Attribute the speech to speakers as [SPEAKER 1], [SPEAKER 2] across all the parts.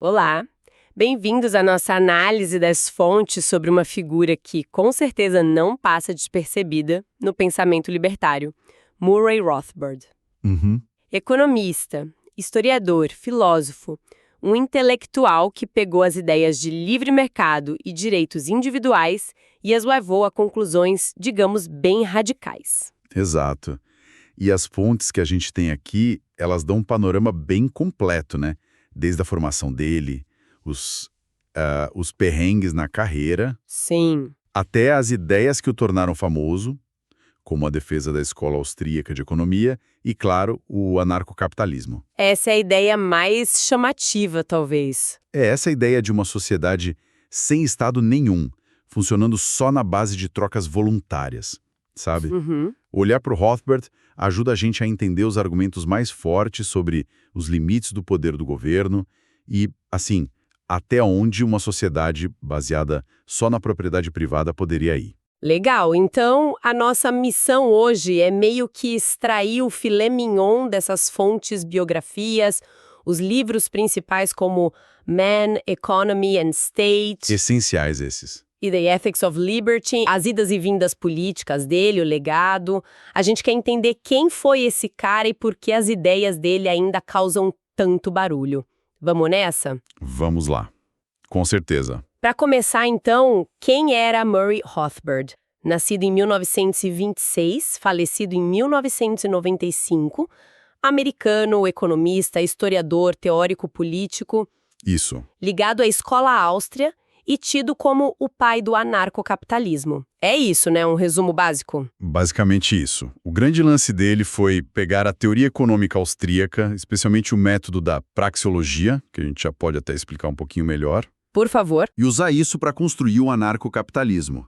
[SPEAKER 1] Olá, bem-vindos à nossa análise das fontes sobre uma figura que com certeza não passa despercebida no pensamento libertário, Murray Rothbard.
[SPEAKER 2] Uhum.
[SPEAKER 1] Economista, historiador, filósofo, um intelectual que pegou as ideias de livre mercado e direitos individuais e as levou a conclusões, digamos, bem radicais.
[SPEAKER 2] Exato. E as fontes que a gente tem aqui, elas dão um panorama bem completo, né? Desde a formação dele, os perrengues na carreira,
[SPEAKER 1] Sim.
[SPEAKER 2] até as ideias que o tornaram famoso, como a defesa da escola austríaca de economia e, claro, o anarcocapitalismo.
[SPEAKER 1] Essa é a ideia mais chamativa, talvez.
[SPEAKER 2] É essa a ideia de uma sociedade sem Estado nenhum, funcionando só na base de trocas voluntárias, sabe?
[SPEAKER 1] Uhum.
[SPEAKER 2] Olhar para o Rothbard ajuda a gente a entender os argumentos mais fortes sobre os limites do poder do governo e, assim, até onde uma sociedade baseada só na propriedade privada poderia ir.
[SPEAKER 1] Legal, então a nossa missão hoje é meio que extrair o filé mignon dessas fontes biografias, os livros principais como Man, Economy and State
[SPEAKER 2] Essenciais esses.
[SPEAKER 1] e The Ethics of Liberty, as idas e vindas políticas dele, o legado. A gente quer entender quem foi esse cara e por que as ideias dele ainda causam tanto barulho. Vamos nessa?
[SPEAKER 2] Vamos lá. Com certeza.
[SPEAKER 1] Para começar, então, quem era Murray Rothbard? Nascido em 1926, falecido em 1995, americano, economista, historiador, teórico político,
[SPEAKER 2] Isso.
[SPEAKER 1] ligado à escola áustria e tido como o pai do anarcocapitalismo. É isso, né? Um resumo básico.
[SPEAKER 2] Basicamente isso. O grande lance dele foi pegar a teoria econômica austríaca, especialmente o método da praxeologia, que a gente já pode até explicar um pouquinho melhor,
[SPEAKER 1] Por favor.
[SPEAKER 2] e usar isso para construir o anarcocapitalismo.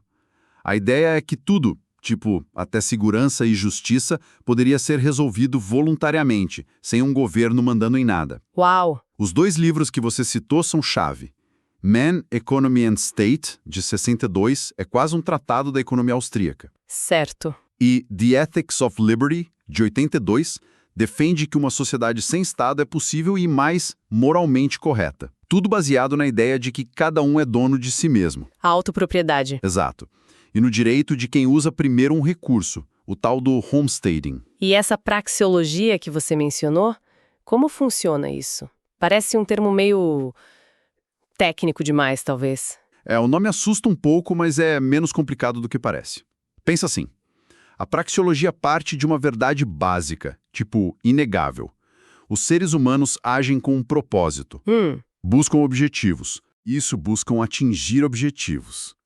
[SPEAKER 2] A ideia é que tudo, tipo até segurança e justiça, poderia ser resolvido voluntariamente, sem um governo mandando em nada.
[SPEAKER 1] Uau!
[SPEAKER 2] Os dois livros que você citou são chave. Man, Economy and State, de 62, é quase um tratado da economia austríaca.
[SPEAKER 1] Certo.
[SPEAKER 2] E The Ethics of Liberty, de 82, defende que uma sociedade sem Estado é possível e mais moralmente correta. Tudo baseado na ideia de que cada um é dono de si mesmo.
[SPEAKER 1] A autopropriedade.
[SPEAKER 2] Exato. E no direito de quem usa primeiro um recurso, o tal do homesteading.
[SPEAKER 1] E essa praxeologia que você mencionou, como funciona isso? Parece um termo meio técnico demais, talvez.
[SPEAKER 2] O nome assusta um pouco, mas é menos complicado do que parece. Pensa assim, a praxeologia parte de uma verdade básica, tipo inegável. Os seres humanos agem com um propósito, buscam objetivos. Isso, buscam atingir objetivos.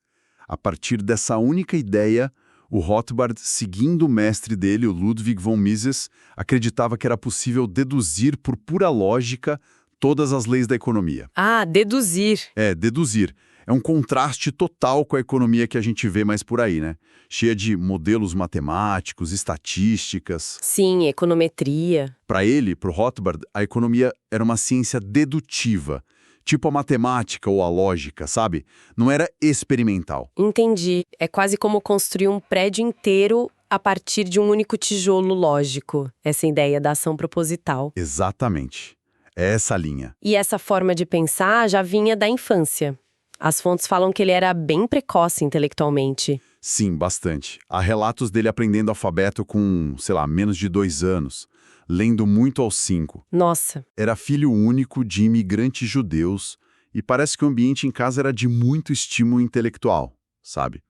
[SPEAKER 2] A partir dessa única ideia, o Rothbard, seguindo o mestre dele, o Ludwig von Mises, acreditava que era possível deduzir por pura lógica todas as leis da economia.
[SPEAKER 1] Ah, deduzir.
[SPEAKER 2] Deduzir. É um contraste total com a economia que a gente vê mais por aí, né? Cheia de modelos matemáticos, estatísticas.
[SPEAKER 1] Sim, econometria.
[SPEAKER 2] Para ele, para o Rothbard, a economia era uma ciência dedutiva, tipo a matemática ou a lógica, sabe? Não era experimental.
[SPEAKER 1] Entendi. É quase como construir um prédio inteiro a partir de um único tijolo lógico. Essa ideia da ação proposital.
[SPEAKER 2] Exatamente. É essa a linha.
[SPEAKER 1] E essa forma de pensar já vinha da infância. As fontes falam que ele era bem precoce intelectualmente.
[SPEAKER 2] Sim, bastante. Há relatos dele aprendendo alfabeto com, sei lá, menos de 2 anos, lendo muito aos 5.
[SPEAKER 1] Nossa.
[SPEAKER 2] Era filho único de imigrantes judeus e parece que o ambiente em casa era de muito estímulo intelectual, sabe?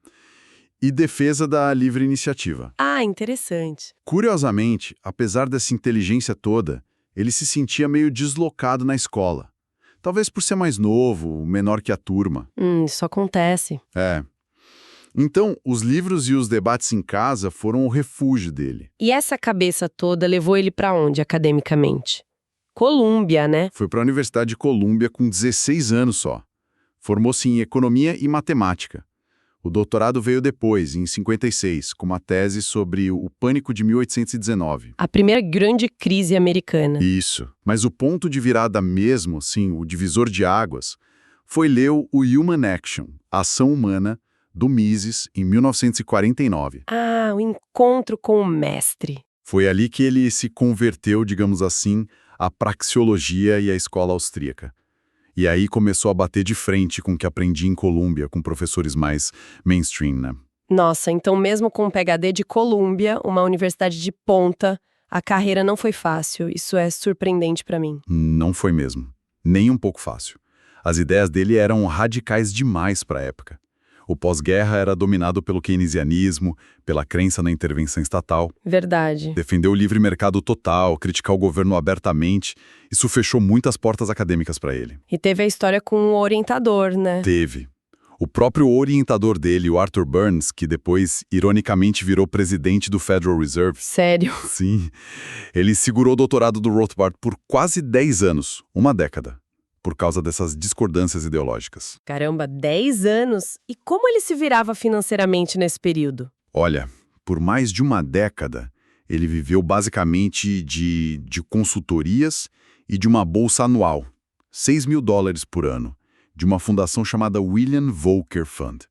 [SPEAKER 2] E defesa da livre iniciativa.
[SPEAKER 1] Ah, interessante.
[SPEAKER 2] Curiosamente, apesar dessa inteligência toda, ele se sentia meio deslocado na escola. Talvez por ser mais novo, menor que a turma.
[SPEAKER 1] Isso acontece.
[SPEAKER 2] Então, os livros e os debates em casa foram o refúgio dele.
[SPEAKER 1] E essa cabeça toda levou ele para onde academicamente? Colômbia, né?
[SPEAKER 2] Foi para a Universidade de Colômbia com 16 anos só. Formou-se em economia e matemática. O doutorado veio depois, em 56, com uma tese sobre o Pânico de 1819.
[SPEAKER 1] A primeira grande crise americana.
[SPEAKER 2] Isso. Mas o ponto de virada mesmo, sim, o divisor de águas, foi ler o Human Action, a Ação Humana, do Mises, em 1949.
[SPEAKER 1] Ah, o encontro com o mestre.
[SPEAKER 2] Foi ali que ele se converteu, digamos assim, à praxeologia e à escola austríaca. E aí começou a bater de frente com o que aprendi em Colômbia, com professores mais mainstream, né?
[SPEAKER 1] Nossa, então mesmo com um PhD de Columbia, uma universidade de ponta, a carreira não foi fácil. Isso é surpreendente para mim.
[SPEAKER 2] Não foi mesmo. Nem um pouco fácil. As ideias dele eram radicais demais para a época. O pós-guerra era dominado pelo keynesianismo, pela crença na intervenção estatal.
[SPEAKER 1] Verdade.
[SPEAKER 2] Defendeu o livre mercado total, criticar o governo abertamente. Isso fechou muitas portas acadêmicas para ele.
[SPEAKER 1] E teve a história com o orientador, né?
[SPEAKER 2] Teve. O próprio orientador dele, o Arthur Burns, que depois, ironicamente, virou presidente do Federal Reserve.
[SPEAKER 1] Sério?
[SPEAKER 2] Sim. Ele segurou o doutorado do Rothbard por quase 10 anos, uma década, por causa dessas discordâncias ideológicas.
[SPEAKER 1] Caramba, 10 anos? E como ele se virava financeiramente nesse período?
[SPEAKER 2] Olha, por mais de uma década, ele viveu basicamente de consultorias e de uma bolsa anual, $6.000 por ano, de uma fundação chamada William Volcker Fund.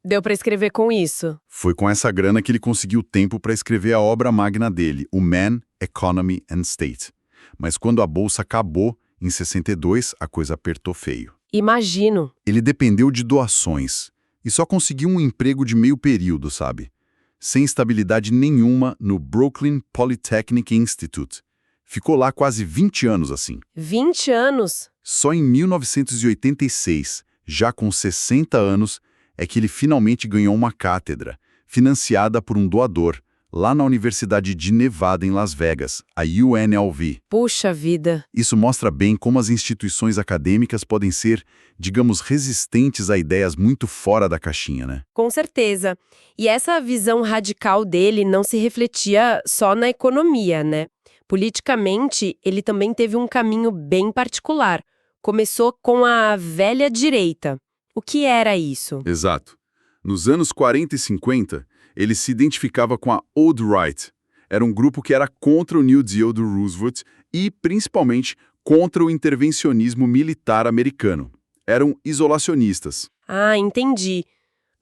[SPEAKER 1] Deu pra escrever com isso.
[SPEAKER 2] Foi com essa grana que ele conseguiu tempo para escrever a obra magna dele, o Man, Economy and State. Mas quando a bolsa acabou, em 62, a coisa apertou feio.
[SPEAKER 1] Imagino.
[SPEAKER 2] Ele dependeu de doações e só conseguiu um emprego de meio período, sabe? Sem estabilidade nenhuma no Brooklyn Polytechnic Institute. Ficou lá quase 20 anos assim.
[SPEAKER 1] 20 anos?
[SPEAKER 2] Só em 1986, já com 60 anos, é que ele finalmente ganhou uma cátedra, financiada por um doador, lá na Universidade de Nevada, em Las Vegas, a UNLV.
[SPEAKER 1] Puxa vida.
[SPEAKER 2] Isso mostra bem como as instituições acadêmicas podem ser, digamos, resistentes a ideias muito fora da caixinha, né?
[SPEAKER 1] Com certeza. E essa visão radical dele não se refletia só na economia, né? Politicamente, ele também teve um caminho bem particular. Começou com a velha direita. O que era isso?
[SPEAKER 2] Exato. Nos anos 40 e 50, ele se identificava com a Old Right. Era um grupo que era contra o New Deal do Roosevelt e, principalmente, contra o intervencionismo militar americano. Eram isolacionistas.
[SPEAKER 1] Ah, entendi.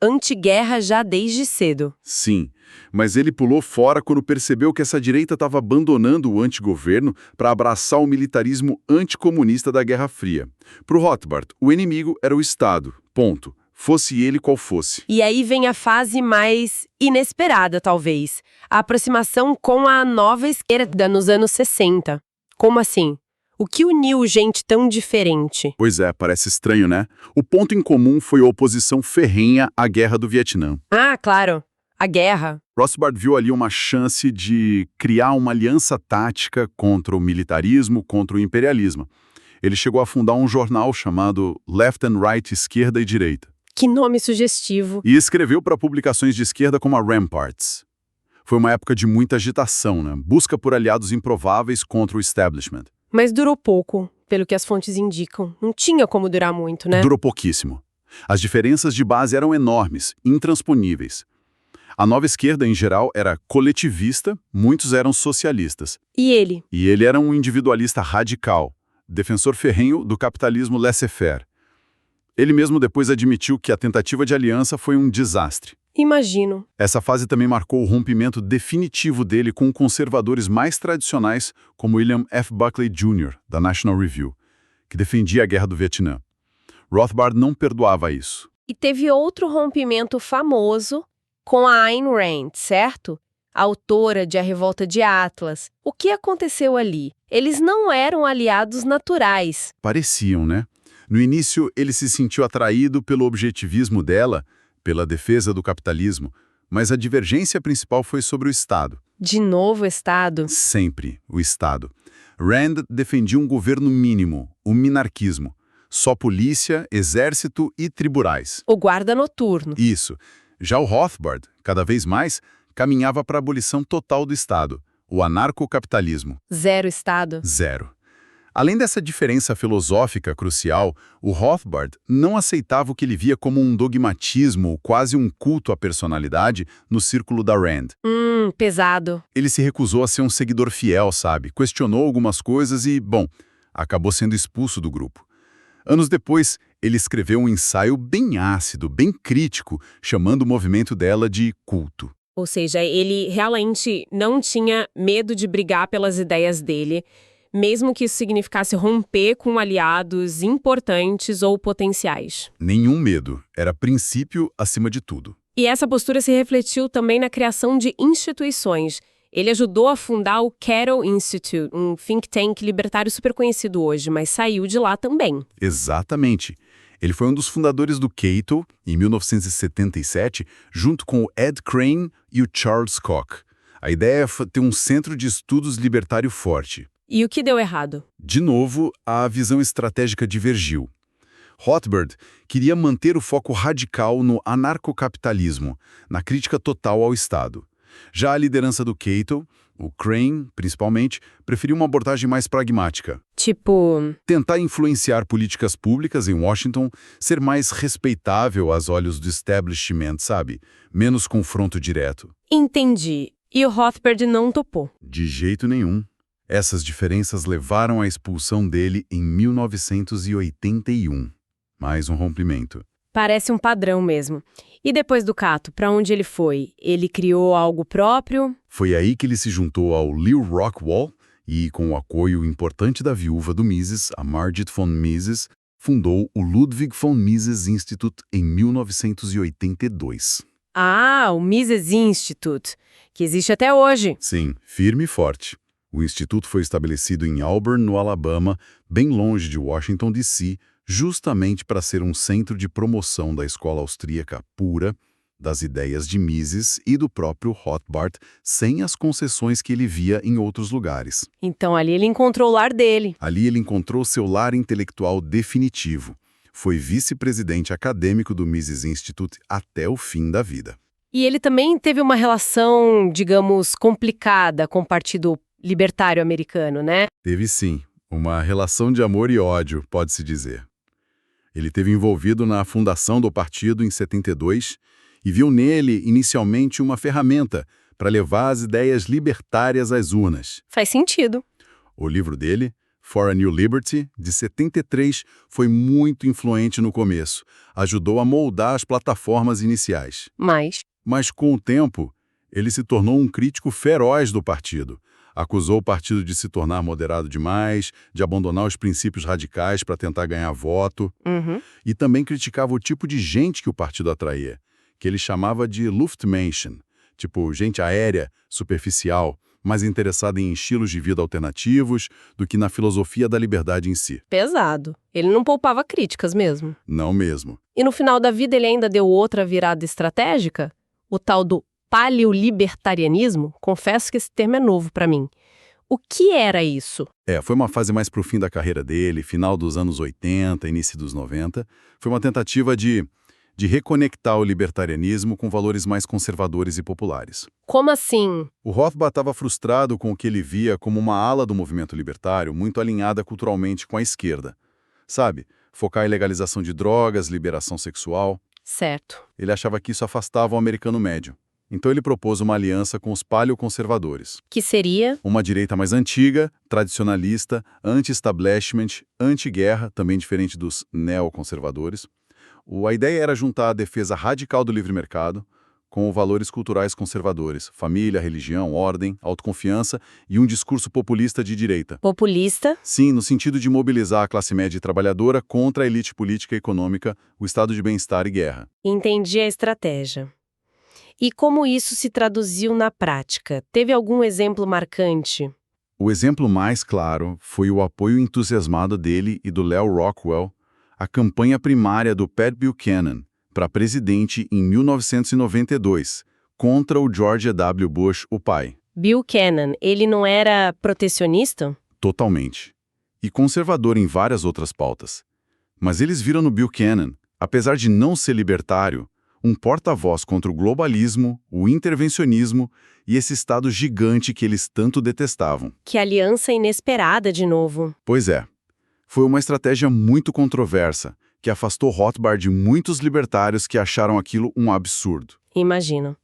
[SPEAKER 1] Antiguerra já desde cedo.
[SPEAKER 2] Sim, mas ele pulou fora quando percebeu que essa direita estava abandonando o antigoverno para abraçar o militarismo anticomunista da Guerra Fria. Para o Rothbard, o inimigo era o Estado, ponto. Fosse ele qual fosse.
[SPEAKER 1] E aí vem a fase mais inesperada, talvez. A aproximação com a nova esquerda nos anos 60. Como assim? O que uniu gente tão diferente?
[SPEAKER 2] Pois é, parece estranho, né? O ponto em comum foi a oposição ferrenha à Guerra do Vietnã.
[SPEAKER 1] Ah, claro. A guerra.
[SPEAKER 2] Rothbard viu ali uma chance de criar uma aliança tática contra o militarismo, contra o imperialismo. Ele chegou a fundar um jornal chamado Left and Right, Esquerda e Direita.
[SPEAKER 1] Que nome sugestivo.
[SPEAKER 2] E escreveu para publicações de esquerda como a Ramparts. Foi uma época de muita agitação, né? Busca por aliados improváveis contra o establishment.
[SPEAKER 1] Mas durou pouco, pelo que as fontes indicam. Não tinha como durar muito, né?
[SPEAKER 2] Durou pouquíssimo. As diferenças de base eram enormes, intransponíveis. A nova esquerda, em geral, era coletivista, muitos eram socialistas.
[SPEAKER 1] E ele?
[SPEAKER 2] E ele era um individualista radical, defensor ferrenho do capitalismo laissez-faire. Ele mesmo depois admitiu que a tentativa de aliança foi um desastre.
[SPEAKER 1] Imagino.
[SPEAKER 2] Essa fase também marcou o rompimento definitivo dele com conservadores mais tradicionais, como William F. Buckley Jr., da National Review, que defendia a Guerra do Vietnã. Rothbard não perdoava isso.
[SPEAKER 1] E teve outro rompimento famoso com a Ayn Rand, certo? A autora de A Revolta de Atlas. O que aconteceu ali? Eles não eram aliados naturais.
[SPEAKER 2] Pareciam, né? No início, ele se sentiu atraído pelo objetivismo dela, pela defesa do capitalismo, mas a divergência principal foi sobre o Estado.
[SPEAKER 1] De novo o Estado?
[SPEAKER 2] Sempre o Estado. Rand defendia um governo mínimo, o minarquismo. Só polícia, exército e tribunais.
[SPEAKER 1] O guarda noturno.
[SPEAKER 2] Isso. Já o Rothbard, cada vez mais, caminhava para a abolição total do Estado, o anarcocapitalismo.
[SPEAKER 1] Zero Estado.
[SPEAKER 2] Zero. Além dessa diferença filosófica crucial, o Rothbard não aceitava o que ele via como um dogmatismo, quase um culto à personalidade, no círculo da Rand.
[SPEAKER 1] Pesado.
[SPEAKER 2] Ele se recusou a ser um seguidor fiel, sabe? Questionou algumas coisas e, bom, acabou sendo expulso do grupo. Anos depois, ele escreveu um ensaio bem ácido, bem crítico, chamando o movimento dela de culto.
[SPEAKER 1] Ou seja, ele realmente não tinha medo de brigar pelas ideias dele,
[SPEAKER 3] mesmo que isso significasse romper com aliados importantes ou potenciais.
[SPEAKER 2] Nenhum medo, era princípio acima de tudo.
[SPEAKER 3] E essa postura se refletiu também na criação de instituições. Ele ajudou a fundar o Cato Institute, um think tank libertário super conhecido hoje, mas saiu de lá também.
[SPEAKER 2] Exatamente. Ele foi um dos fundadores do Cato, em 1977, junto com o Ed Crane e o Charles Koch. A ideia é ter um centro de estudos libertário forte.
[SPEAKER 3] E o que deu errado?
[SPEAKER 2] De novo, a visão estratégica divergiu. Rothbard queria manter o foco radical no anarcocapitalismo, na crítica total ao Estado. Já a liderança do Cato, o Crane, principalmente, preferiu uma abordagem mais pragmática.
[SPEAKER 3] Tipo,
[SPEAKER 2] Tentar influenciar políticas públicas em Washington, ser mais respeitável aos olhos do establishment, sabe? Menos confronto direto.
[SPEAKER 3] entendi. E o Rothbard não topou.
[SPEAKER 2] De jeito nenhum. Essas diferenças levaram à expulsão dele em 1981. Mais um rompimento.
[SPEAKER 3] Parece um padrão mesmo. E depois do Cato, para onde ele foi? Ele criou algo próprio?
[SPEAKER 2] Foi aí que ele se juntou ao Lew Rockwell e, com o apoio importante da viúva do Mises, a Margit von Mises, fundou o Ludwig von Mises Institute em 1982.
[SPEAKER 3] Ah, o Mises Institute, que existe até hoje.
[SPEAKER 2] Sim, firme e forte. O instituto foi estabelecido em Auburn, no Alabama, bem longe de Washington, D.C., justamente para ser um centro de promoção da escola austríaca pura, das ideias de Mises e do próprio Rothbard, sem as concessões que ele via em outros lugares.
[SPEAKER 3] Então ali ele encontrou o lar dele.
[SPEAKER 2] Ali ele encontrou seu lar intelectual definitivo. Foi vice-presidente acadêmico do Mises Institute até o fim da vida.
[SPEAKER 3] E ele também teve uma relação, digamos, complicada com o Partido Libertário Americano, né?
[SPEAKER 2] Teve sim, uma relação de amor e ódio, pode-se dizer. Ele esteve envolvido na fundação do partido em 72 e viu nele, inicialmente, uma ferramenta para levar as ideias libertárias às urnas.
[SPEAKER 3] Faz sentido.
[SPEAKER 2] O livro dele, For a New Liberty, de 73, foi muito influente no começo. Ajudou a moldar as plataformas iniciais. Mas, com o tempo, ele se tornou um crítico feroz do partido. Acusou o partido de se tornar moderado demais, de abandonar os princípios radicais para tentar ganhar voto. E também criticava o tipo de gente que o partido atraía, que ele chamava de Luftmenschen, tipo gente aérea, superficial, mais interessada em estilos de vida alternativos do que na filosofia da liberdade em si.
[SPEAKER 3] Pesado. Ele não poupava críticas mesmo.
[SPEAKER 2] Não mesmo.
[SPEAKER 3] E no final da vida ele ainda deu outra virada estratégica? O tal do paleolibertarianismo? Confesso que esse termo é novo para mim. O que era isso?
[SPEAKER 2] Foi uma fase mais pro fim da carreira dele, final dos anos 80, início dos 90. Foi uma tentativa de reconectar o libertarianismo com valores mais conservadores e populares.
[SPEAKER 3] Como assim?
[SPEAKER 2] O Rothbard estava frustrado com o que ele via como uma ala do movimento libertário muito alinhada culturalmente com a esquerda. Sabe? Focar em legalização de drogas, liberação sexual.
[SPEAKER 3] Certo.
[SPEAKER 2] Ele achava que isso afastava o americano médio. Então ele propôs uma aliança com os paleoconservadores.
[SPEAKER 3] Que seria?
[SPEAKER 2] Uma direita mais antiga, tradicionalista, anti-establishment, anti-guerra, também diferente dos neoconservadores. A ideia era juntar a defesa radical do livre mercado com valores culturais conservadores, família, religião, ordem, autoconfiança e um discurso populista de direita.
[SPEAKER 3] Populista?
[SPEAKER 2] Sim, no sentido de mobilizar a classe média e trabalhadora contra a elite política e econômica, o estado de bem-estar e guerra.
[SPEAKER 3] Entendi a estratégia. E como isso se traduziu na prática? Teve algum exemplo marcante?
[SPEAKER 2] O exemplo mais claro foi o apoio entusiasmado dele e do Lew Rockwell à campanha primária do Pat Buchanan para presidente em 1992, contra o George W. Bush, o pai.
[SPEAKER 3] Buchanan, ele não era protecionista?
[SPEAKER 2] Totalmente. E conservador em várias outras pautas. Mas eles viram no Buchanan, apesar de não ser libertário, um porta-voz contra o globalismo, o intervencionismo e esse Estado gigante que eles tanto detestavam.
[SPEAKER 3] Que aliança inesperada de novo.
[SPEAKER 2] Pois é. Foi uma estratégia muito controversa, que afastou Rothbard de muitos libertários que acharam aquilo um absurdo.
[SPEAKER 3] Imagino.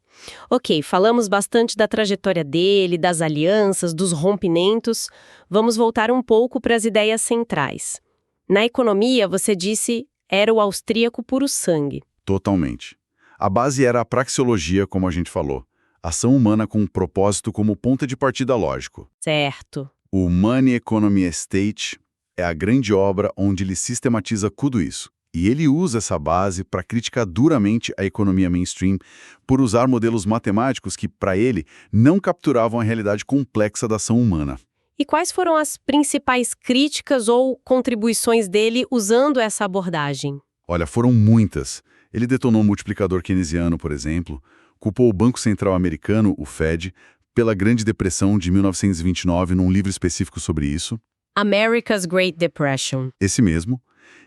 [SPEAKER 3] Ok, falamos bastante da trajetória dele, das alianças, dos rompimentos. Vamos voltar um pouco para as ideias centrais. Na economia, você disse, era o austríaco puro sangue.
[SPEAKER 2] Totalmente. A base era a praxeologia, como a gente falou. Ação humana com um propósito como ponto de partida lógico.
[SPEAKER 3] Certo.
[SPEAKER 2] O Money Economy State é a grande obra onde ele sistematiza tudo isso. E ele usa essa base para criticar duramente a economia mainstream por usar modelos matemáticos que, para ele, não capturavam a realidade complexa da ação humana.
[SPEAKER 3] E quais foram as principais críticas ou contribuições dele usando essa abordagem?
[SPEAKER 2] Olha, foram muitas. Ele detonou o multiplicador keynesiano, por exemplo, culpou o Banco Central Americano, o Fed, pela Grande Depressão de 1929 num livro específico sobre isso.
[SPEAKER 3] America's Great Depression.
[SPEAKER 2] Esse mesmo.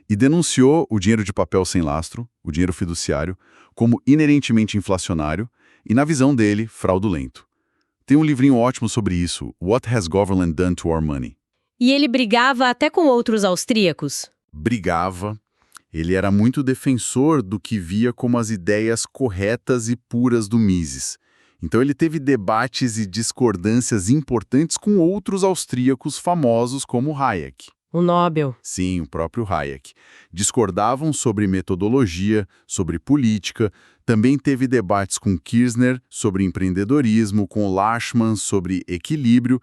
[SPEAKER 2] E denunciou o dinheiro de papel sem lastro, o dinheiro fiduciário, como inerentemente inflacionário e, na visão dele, fraudulento. Tem um livrinho ótimo sobre isso, What Has Government Done to Our Money?
[SPEAKER 3] E ele brigava até com outros austríacos?
[SPEAKER 2] Brigava. Ele era muito defensor do que via como as ideias corretas e puras do Mises. Então ele teve debates e discordâncias importantes com outros austríacos famosos como Hayek.
[SPEAKER 3] O Nobel.
[SPEAKER 2] Sim, o próprio Hayek. Discordavam sobre metodologia, sobre política. Também teve debates com Kirchner sobre empreendedorismo, com Lachmann sobre equilíbrio.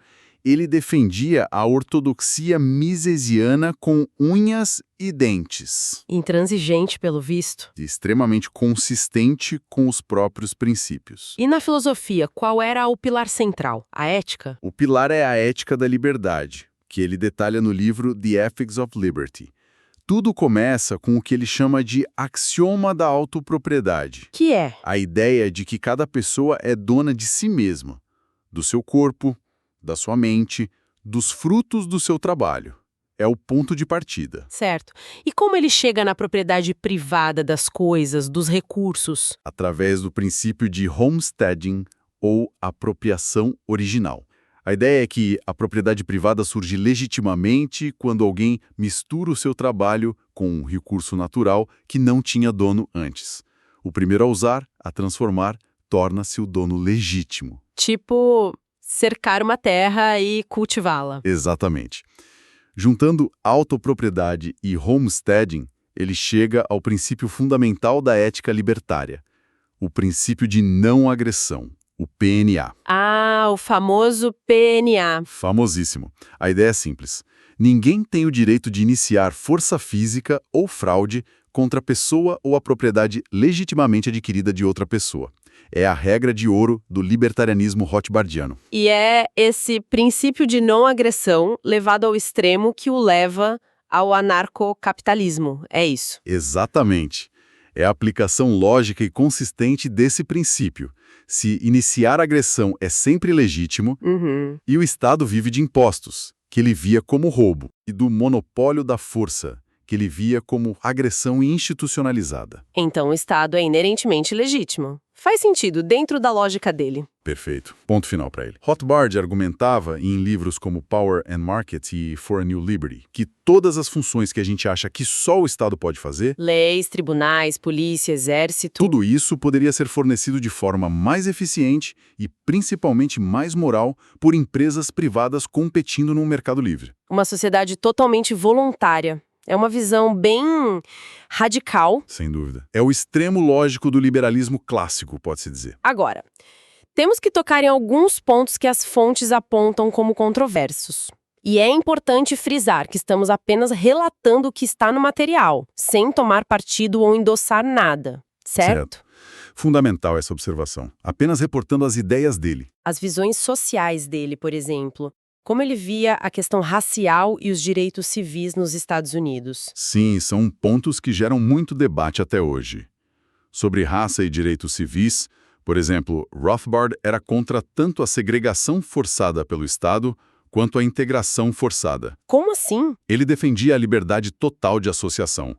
[SPEAKER 2] Ele defendia a ortodoxia misesiana com unhas e dentes.
[SPEAKER 3] Intransigente, pelo visto.
[SPEAKER 2] Extremamente consistente com os próprios princípios.
[SPEAKER 1] E na filosofia, qual era o pilar central? A ética?
[SPEAKER 2] O pilar é a ética da liberdade, que ele detalha no livro The Ethics of Liberty. Tudo começa com o que ele chama de axioma da autopropriedade.
[SPEAKER 1] Que é?
[SPEAKER 2] A ideia de que cada pessoa é dona de si mesma, do seu corpo, da sua mente, dos frutos do seu trabalho. É o ponto de partida.
[SPEAKER 1] Certo. E como ele chega na propriedade privada das coisas, dos recursos?
[SPEAKER 2] Através do princípio de homesteading, ou apropriação original. A ideia é que a propriedade privada surge legitimamente quando alguém mistura o seu trabalho com um recurso natural que não tinha dono antes. O primeiro a usar, a transformar, torna-se o dono legítimo.
[SPEAKER 1] Tipo, cercar uma terra e cultivá-la.
[SPEAKER 2] Exatamente. Juntando autopropriedade e homesteading, ele chega ao princípio fundamental da ética libertária, o princípio de não agressão. O PNA.
[SPEAKER 1] Ah, o famoso PNA.
[SPEAKER 2] Famosíssimo. A ideia é simples. Ninguém tem o direito de iniciar força física ou fraude contra a pessoa ou a propriedade legitimamente adquirida de outra pessoa. É a regra de ouro do libertarianismo rothbardiano.
[SPEAKER 1] E é esse princípio de não agressão levado ao extremo que o leva ao anarcocapitalismo. É isso.
[SPEAKER 2] Exatamente. É a aplicação lógica e consistente desse princípio. Se iniciar agressão é sempre legítimo, e o Estado vive de impostos, que ele via como roubo, e do monopólio da força, que ele via como agressão institucionalizada.
[SPEAKER 1] Então o Estado é inerentemente legítimo. Faz sentido dentro da lógica dele.
[SPEAKER 2] Perfeito. Ponto final para ele. Rothbard argumentava em livros como Power and Market e For a New Liberty que todas as funções que a gente acha que só o Estado pode fazer,
[SPEAKER 1] Leis, tribunais, polícia, exército...
[SPEAKER 2] tudo isso poderia ser fornecido de forma mais eficiente e principalmente mais moral por empresas privadas competindo no mercado livre.
[SPEAKER 1] Uma sociedade totalmente voluntária. É uma visão bem radical.
[SPEAKER 2] Sem dúvida. É o extremo lógico do liberalismo clássico, pode-se dizer.
[SPEAKER 1] Agora, temos que tocar em alguns pontos que as fontes apontam como controversos. E é importante frisar que estamos apenas relatando o que está no material, sem tomar partido ou endossar nada, certo?
[SPEAKER 2] Fundamental essa observação. Apenas reportando as ideias dele.
[SPEAKER 1] As visões sociais dele, por exemplo. Como ele via a questão racial e os direitos civis nos Estados Unidos.
[SPEAKER 2] Sim, são pontos que geram muito debate até hoje. Sobre raça e direitos civis, por exemplo, Rothbard era contra tanto a segregação forçada pelo Estado quanto a integração forçada.
[SPEAKER 1] Como assim?
[SPEAKER 2] Ele defendia a liberdade total de associação.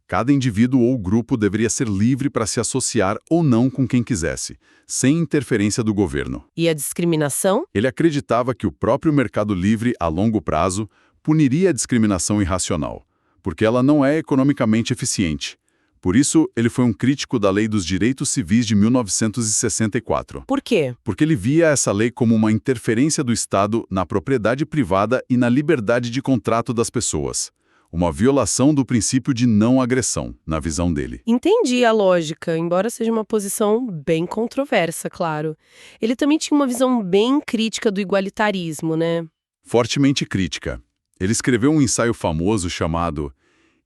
[SPEAKER 2] Cada indivíduo ou grupo deveria ser livre para se associar ou não com quem quisesse, sem interferência do governo.
[SPEAKER 1] E a discriminação?
[SPEAKER 2] Ele acreditava que o próprio mercado livre, a longo prazo, puniria a discriminação irracional, porque ela não é economicamente eficiente. Por isso, ele foi um crítico da Lei dos Direitos Civis de 1964.
[SPEAKER 1] Por quê?
[SPEAKER 2] Porque ele via essa lei como uma interferência do Estado na propriedade privada e na liberdade de contrato das pessoas. Uma violação do princípio de não agressão, na visão dele.
[SPEAKER 1] Entendi a lógica, embora seja uma posição bem controversa, claro. Ele também tinha uma visão bem crítica do igualitarismo, né?
[SPEAKER 2] Fortemente crítica. Ele escreveu um ensaio famoso chamado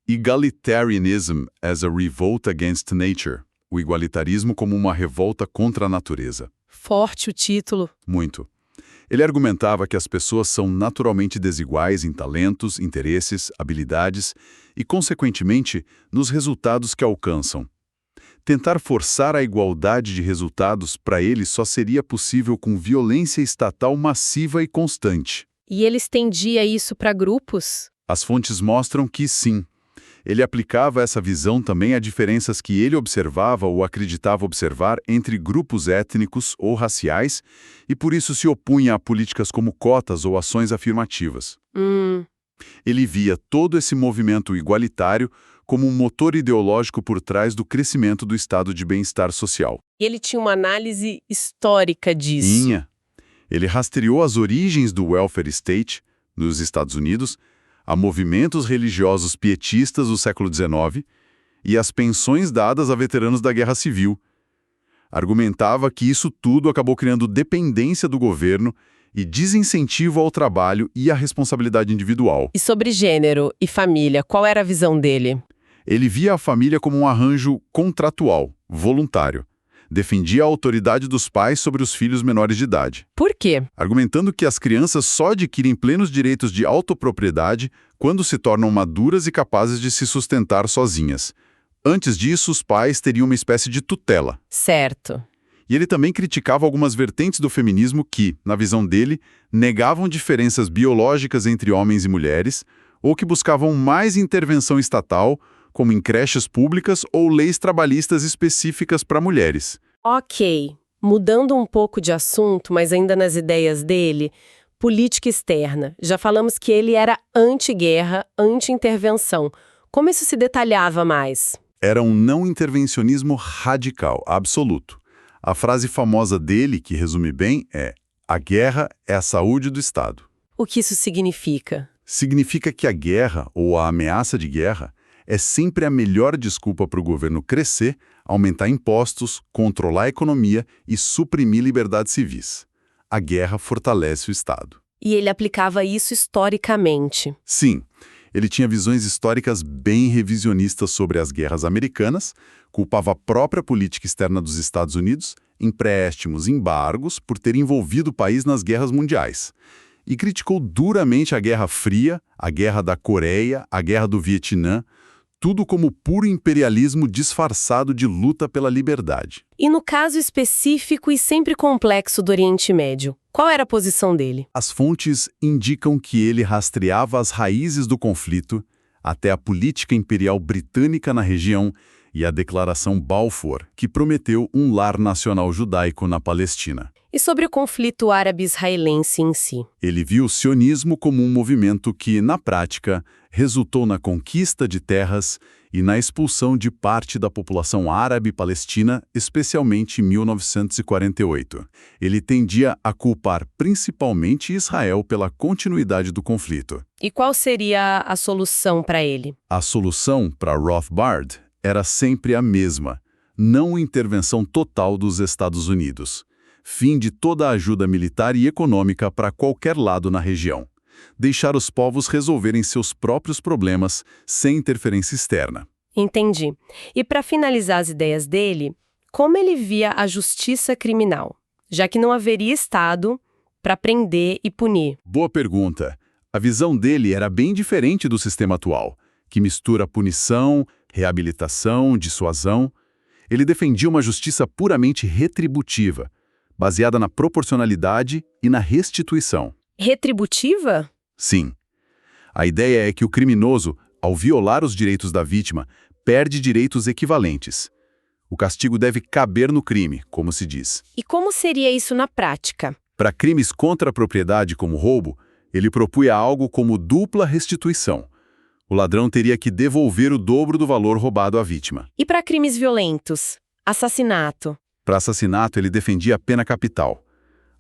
[SPEAKER 2] Egalitarianism as a Revolt Against Nature, o igualitarismo como uma revolta contra a natureza.
[SPEAKER 1] Forte o título.
[SPEAKER 2] Muito. Ele argumentava que as pessoas são naturalmente desiguais em talentos, interesses, habilidades e, consequentemente, nos resultados que alcançam. Tentar forçar a igualdade de resultados para ele só seria possível com violência estatal massiva e constante.
[SPEAKER 1] E ele estendia isso para grupos?
[SPEAKER 2] As fontes mostram que sim. Ele aplicava essa visão também a diferenças que ele observava ou acreditava observar entre grupos étnicos ou raciais e por isso se opunha a políticas como cotas ou ações afirmativas. Ele via todo esse movimento igualitário como um motor ideológico por trás do crescimento do estado de bem-estar social.
[SPEAKER 1] E ele tinha uma análise histórica disso.
[SPEAKER 2] Ele rastreou as origens do welfare state, nos Estados Unidos, a movimentos religiosos pietistas do século XIX e as pensões dadas a veteranos da Guerra Civil. Argumentava que isso tudo acabou criando dependência do governo e desincentivo ao trabalho e à responsabilidade individual.
[SPEAKER 1] E sobre gênero e família, qual era a visão dele?
[SPEAKER 2] Ele via a família como um arranjo contratual, voluntário. Defendia a autoridade dos pais sobre os filhos menores de idade.
[SPEAKER 1] Por quê?
[SPEAKER 2] Argumentando que as crianças só adquirem plenos direitos de autopropriedade quando se tornam maduras e capazes de se sustentar sozinhas. Antes disso, os pais teriam uma espécie de tutela.
[SPEAKER 1] Certo.
[SPEAKER 2] E ele também criticava algumas vertentes do feminismo que, na visão dele, negavam diferenças biológicas entre homens e mulheres ou que buscavam mais intervenção estatal, como em creches públicas ou leis trabalhistas específicas para mulheres.
[SPEAKER 1] Ok. Mudando um pouco de assunto, mas ainda nas ideias dele, política externa. Já falamos que ele era anti-guerra, anti-intervenção. Como isso se detalhava mais?
[SPEAKER 2] Era um não-intervencionismo radical, absoluto. A frase famosa dele, que resume bem, é: a guerra é a saúde do Estado.
[SPEAKER 1] O que isso significa?
[SPEAKER 2] Significa que a guerra, ou a ameaça de guerra, é sempre a melhor desculpa para o governo crescer, aumentar impostos, controlar a economia e suprimir liberdades civis. A guerra fortalece o Estado.
[SPEAKER 1] E ele aplicava isso historicamente.
[SPEAKER 2] Sim, ele tinha visões históricas bem revisionistas sobre as guerras americanas, culpava a própria política externa dos Estados Unidos, empréstimos, embargos, por ter envolvido o país nas guerras mundiais. E criticou duramente a Guerra Fria, a Guerra da Coreia, a Guerra do Vietnã, tudo como puro imperialismo disfarçado de luta pela liberdade.
[SPEAKER 1] E no caso específico e sempre complexo do Oriente Médio, qual era a posição dele?
[SPEAKER 2] As fontes indicam que ele rastreava as raízes do conflito até a política imperial britânica na região e a Declaração Balfour, que prometeu um lar nacional judaico na Palestina.
[SPEAKER 1] E sobre o conflito árabe-israelense em si?
[SPEAKER 2] Ele viu o sionismo como um movimento que, na prática, resultou na conquista de terras e na expulsão de parte da população árabe palestina, especialmente em 1948. Ele tendia a culpar principalmente Israel pela continuidade do conflito.
[SPEAKER 1] E qual seria a solução para ele?
[SPEAKER 2] A solução para Rothbard era sempre a mesma: não intervenção total dos Estados Unidos. Fim de toda a ajuda militar e econômica para qualquer lado na região. Deixar os povos resolverem seus próprios problemas sem interferência externa.
[SPEAKER 1] Entendi. E para finalizar as ideias dele, como ele via a justiça criminal? Já que não haveria Estado para prender e punir.
[SPEAKER 2] Boa pergunta. A visão dele era bem diferente do sistema atual, que mistura punição, reabilitação, dissuasão. Ele defendia uma justiça puramente retributiva, baseada na proporcionalidade e na restituição.
[SPEAKER 1] Retributiva?
[SPEAKER 2] Sim. A ideia é que o criminoso, ao violar os direitos da vítima, perde direitos equivalentes. O castigo deve caber no crime, como se diz.
[SPEAKER 1] E como seria isso na prática?
[SPEAKER 2] Para crimes contra a propriedade, como roubo, ele propunha algo como dupla restituição. O ladrão teria que devolver o dobro do valor roubado à vítima.
[SPEAKER 1] E para crimes violentos? Assassinato?
[SPEAKER 2] Para assassinato, ele defendia a pena capital.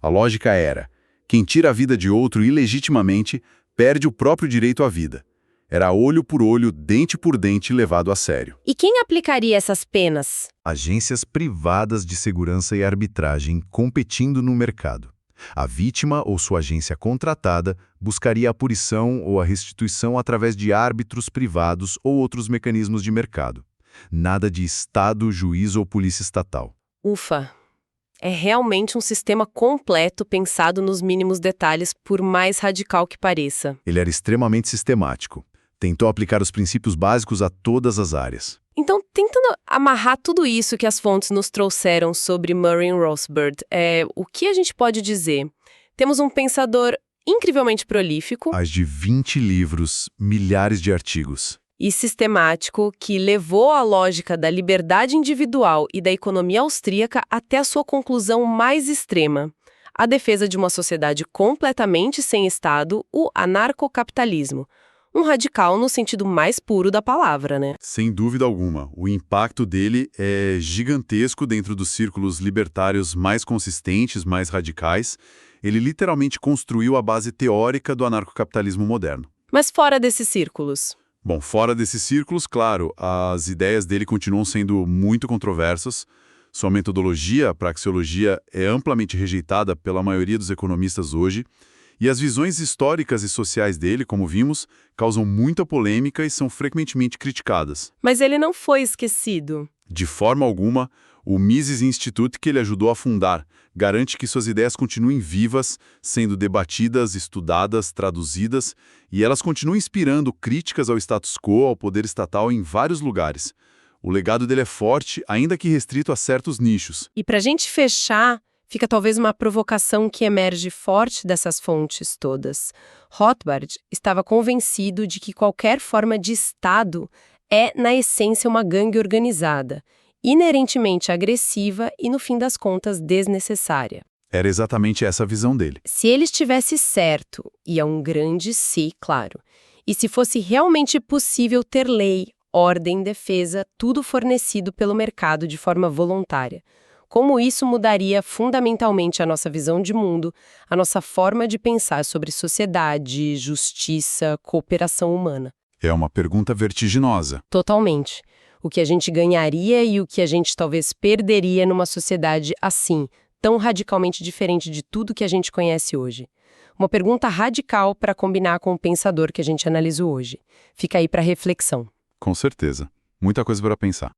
[SPEAKER 2] A lógica era: quem tira a vida de outro ilegitimamente perde o próprio direito à vida. Era olho por olho, dente por dente levado a sério.
[SPEAKER 1] E quem aplicaria essas penas?
[SPEAKER 2] Agências privadas de segurança e arbitragem competindo no mercado. A vítima ou sua agência contratada buscaria a punição ou a restituição através de árbitros privados ou outros mecanismos de mercado. Nada de Estado, juiz ou polícia estatal.
[SPEAKER 3] Ufa! É realmente um sistema completo pensado nos mínimos detalhes, por mais radical que pareça.
[SPEAKER 2] Ele era extremamente sistemático. Tentou aplicar os princípios básicos a todas as áreas.
[SPEAKER 3] Então, tentando amarrar tudo isso que as fontes nos trouxeram sobre Murray Rothbard, o que a gente pode dizer? Temos um pensador incrivelmente prolífico
[SPEAKER 2] Mais de 20 livros, milhares de artigos.
[SPEAKER 3] e sistemático que levou a lógica da liberdade individual e da economia austríaca até a sua conclusão mais extrema: a defesa de uma sociedade completamente sem Estado, o anarcocapitalismo. Um radical no sentido mais puro da palavra, né?
[SPEAKER 2] Sem dúvida alguma, o impacto dele é gigantesco dentro dos círculos libertários mais consistentes, mais radicais. Ele literalmente construiu a base teórica do anarcocapitalismo moderno.
[SPEAKER 3] Mas fora desses círculos.
[SPEAKER 2] Bom, fora desses círculos, claro, as ideias dele continuam sendo muito controversas. Sua metodologia, a praxeologia, é amplamente rejeitada pela maioria dos economistas hoje. E as visões históricas e sociais dele, como vimos, causam muita polêmica e são frequentemente criticadas.
[SPEAKER 3] Mas ele não foi esquecido.
[SPEAKER 2] De forma alguma, o Mises Institute que ele ajudou a fundar garante que suas ideias continuem vivas, sendo debatidas, estudadas, traduzidas, e elas continuam inspirando críticas ao status quo, ao poder estatal em vários lugares. O legado dele é forte, ainda que restrito a certos nichos.
[SPEAKER 3] E pra gente fechar, fica talvez uma provocação que emerge forte dessas fontes todas. Rothbard estava convencido de que qualquer forma de Estado é, na essência, uma gangue organizada, inerentemente agressiva e, no fim das contas, desnecessária.
[SPEAKER 2] Era exatamente essa a visão dele.
[SPEAKER 3] Se ele estivesse certo, e é um grande se, claro, e se fosse realmente possível ter lei, ordem, defesa, tudo fornecido pelo mercado de forma voluntária, como isso mudaria fundamentalmente a nossa visão de mundo, a nossa forma de pensar sobre sociedade, justiça, cooperação humana.
[SPEAKER 2] É uma pergunta vertiginosa.
[SPEAKER 3] Totalmente. O que a gente ganharia e o que a gente talvez perderia numa sociedade assim, tão radicalmente diferente de tudo que a gente conhece hoje. Uma pergunta radical para combinar com o pensador que a gente analisou hoje. Fica aí para reflexão.
[SPEAKER 2] Com certeza. Muita coisa para pensar.